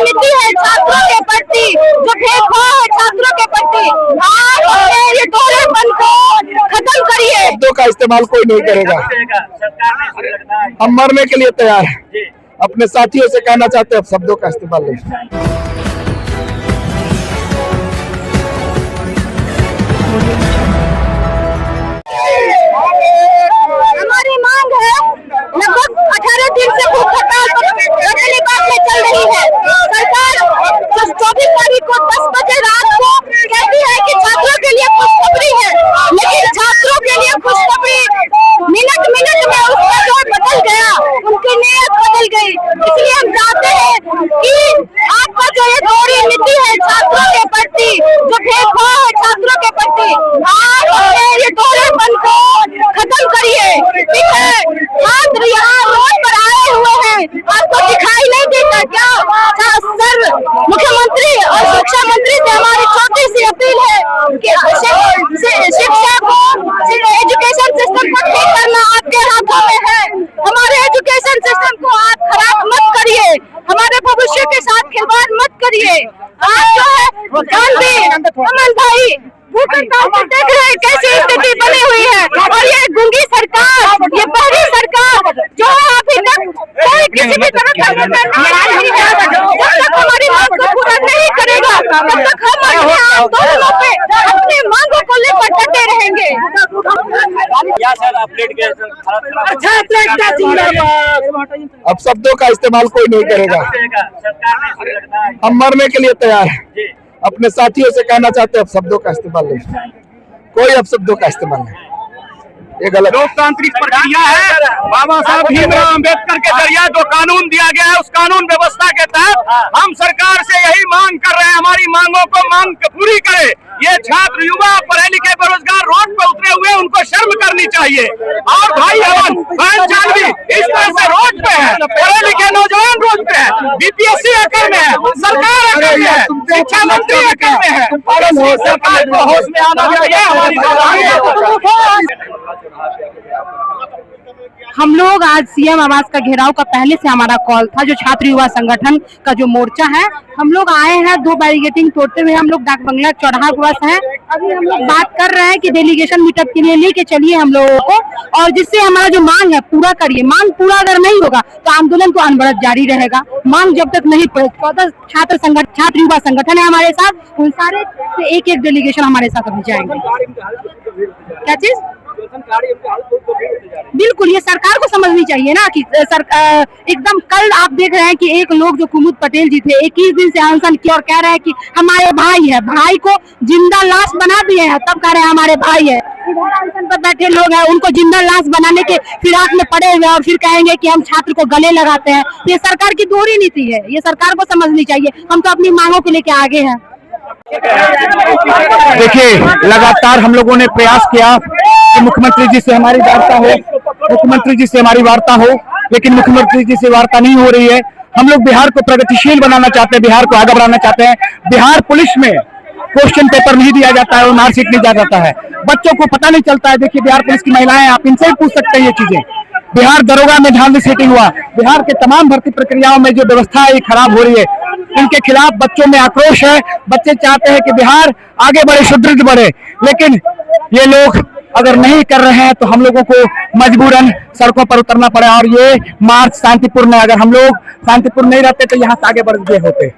नीति है छात्रों के प्रति, जो भेदभाव है छात्रों के प्रति, आप ये दोहरापन को खत्म करिए। शब्दों का इस्तेमाल कोई नहीं करेगा। हम मरने के लिए तैयार हैं। अपने साथियों से कहना चाहते हैं, शब्दों का इस्तेमाल नहीं। हमारी मांग है, लगभग 18 दिन से भूख हड़ताल में चल रही है। सरकार 24 तारीख को 10 बजे रात को कहती है कि छात्रों के लिए खुशखबरी है, लेकिन छात्रों के लिए खुशखबरी मिनट में उसका दौर बदल गया, उनकी नीयत बदल गई। इसलिए हम चाहते हैं कि आपका जो ये दोहरी नीति है छात्रों के प्रति, जो भेदभाव है छात्रों के प्रति, आप ये दोहरापन को खत्म करिए। ठीक है, छात्र यहाँ रोड पर आए हुए हैं, आपको दिखाई नहीं देता क्या? सर मुख्यमंत्री और शिक्षा मंत्री से हमारी छोटी सी अपील है कि शिक्षा को, एजुकेशन सिस्टम को ठीक करना आपके हाथों में है। हमारे एजुकेशन सिस्टम को आप खराब मत करिए, हमारे भविष्य के साथ खिलवाड़ मत करिए। आप जो है गांधी अमन भाई देख रहे हैं कैसी स्थिति बनी हुई है, और ये गुंगी सरकार, ये बहरी सरकार जो अभी तक कोई किसी भी तरह का जब तक हमारी मांग को पूरा नहीं करेगा, तब तक हम आंदोलनों पे अपनी मांगों को लेकर डटे रहेंगे। अब शब्दों का इस्तेमाल कोई नहीं करेगा। हम मरने के लिए तैयार हैं। अपने साथियों से कहना चाहते हैं, अब शब्दों का इस्तेमाल नहीं, कोई अब शब्दों का इस्तेमाल नहीं। ये गलत लोकतांत्रिक प्रक्रिया है। बाबा साहब भीमराव अम्बेडकर के जरिए जो कानून दिया गया है, उस कानून व्यवस्था के तहत हम सरकार से यही मांग कर रहे हैं, हमारी मांगों को मांग पूरी करे। ये छात्र युवा पढ़े लिखे बेरोजगार रोड पर उतरे हुए, उनको शर्म करनी चाहिए। और भाई अमन, बहन जानवी इस तरह से रोड पे है, पढ़े लिखे नौजवान रोड पे है, बीपीएससी अकड़ में है, सरकार अकड़ में है, शिक्षा मंत्री अकड़ में है। सरकार को होश में आना चाहिए। हम लोग आज सीएम आवास का घेराव का पहले से हमारा कॉल था, जो छात्र युवा संगठन का जो मोर्चा है, हम लोग आए हैं 2 बैरिकेडिंग तोड़ते हुए। हम लोग डाक बंगला चौराहा के पास हैं। अभी हम लोग बात कर रहे हैं कि डेलीगेशन मीटअप के लिए लेके चलिए हम लोगों को, और जिससे हमारा जो मांग है पूरा करिए। मांग पूरा अगर नहीं होगा तो आंदोलन तो अनवरत जारी रहेगा। मांग जब तक नहीं पूरी, 14 छात्र युवा संगठन है हमारे साथ, उन सारे से एक डेलीगेशन हमारे साथ अभी जाएंगे। क्या चीज? बिल्कुल, ये सरकार को समझनी चाहिए ना कि एकदम कल आप देख रहे हैं कि एक लोग जो कुमुद पटेल जी थे 21 दिन से अनशन किए और कह रहे हैं कि हमारे भाई है, भाई को जिंदा लाश बना दिए हैं, तब कह रहे हैं हमारे भाई है। इधर अनशन पर बैठे लोग हैं, उनको जिंदा लाश बनाने के फिराक में पड़े हुए और फिर कहेंगे कि हम छात्र को गले लगाते हैं। ये सरकार की दोहरी नीति है, ये सरकार को समझनी चाहिए। हम तो अपनी मांगों को लेके आगे हैं। देखिए, लगातार हम लोगों ने प्रयास किया कि मुख्यमंत्री जी से हमारी वार्ता हो, मुख्यमंत्री जी से हमारी वार्ता हो, लेकिन मुख्यमंत्री जी से वार्ता नहीं हो रही है। हम लोग बिहार को प्रगतिशील बनाना चाहते हैं, बिहार को आगे बढ़ाना चाहते हैं। बिहार पुलिस में क्वेश्चन पेपर नहीं दिया जाता है और मार्कशीट नहीं दिया जाता है, बच्चों को पता नहीं चलता है। देखिए, बिहार पुलिस की महिलाएं, आप इनसे ही पूछ सकते हैं ये चीजें। बिहार दरोगा में धांधली सेटिंग हुआ, बिहार के तमाम भर्ती प्रक्रियाओं में जो व्यवस्था है ये खराब हो रही है। इनके खिलाफ बच्चों में आक्रोश है। बच्चे चाहते हैं कि बिहार आगे बढ़े, सुदृढ़ बढ़े, लेकिन ये लोग अगर नहीं कर रहे हैं तो हम लोगों को मजबूरन सड़कों पर उतरना पड़ा। और ये मार्च शांतिपूर्ण है, अगर हम लोग शांतिपूर्ण नहीं रहते तो यहाँ से आगे बढ़ गए होते।